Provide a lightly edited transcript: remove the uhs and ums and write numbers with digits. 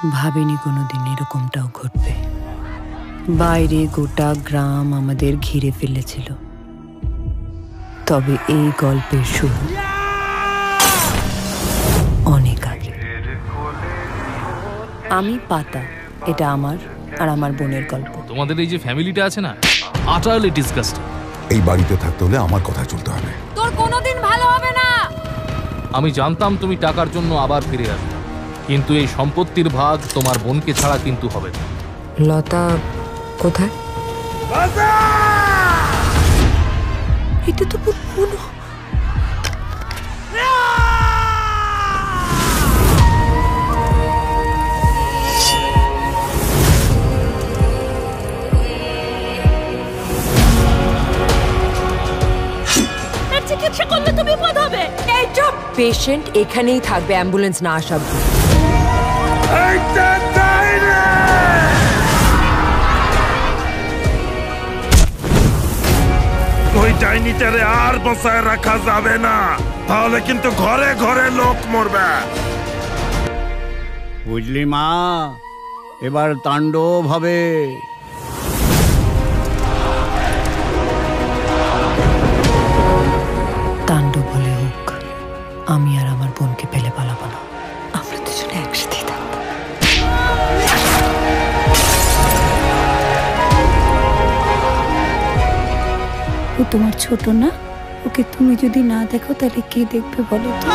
ভাবিনি কোনোদিন এরকমটাও ঘটবে। বাইরে গোটা গ্রাম আমাদের ঘিরে ফেলেছিল, তবে এই গল্পের শুরু অনেক আগে। আমি পাতা, এটা আমার আর আমার বোনের গল্প। তোমাদের এই যে ফ্যামিলিটা আছে না, আটারলি ডিসগাস্টিং। এই বাড়িতে থাকতে হলে আমার কথা চলতে হবে। তোর কোনোদিন ভালো হবে না। আমি জানতাম তুমি টাকার জন্য আবার ফিরে আসবে, কিন্তু এই সম্পত্তির ভাগ তোমার বোনকে ছাড়া কিন্তু হবে না। লতা কোথায়? এটা তো পুরো চিকিৎসা করলে তো বিপদ হবে। এই চুপ, পেশেন্ট এখানেই থাকবে অ্যাম্বুলেন্স না আসা অবধি। ওই ডাইনিটারে আর বসায় রাখা যাবে না, তাহলে কিন্তু ঘরে ঘরে লোক মরবে। বুঝলি মা, এবার তাণ্ডব হবে। তাণ্ডব হলে হোক, আমি আর আমার বোনকে ফেলে পালাবো না। আমরা দুজনে একসাথে থাকবো। ও তোমার ছোট না, ওকে তুমি যদি না দেখো তাহলে কে দেখবে বলো তো?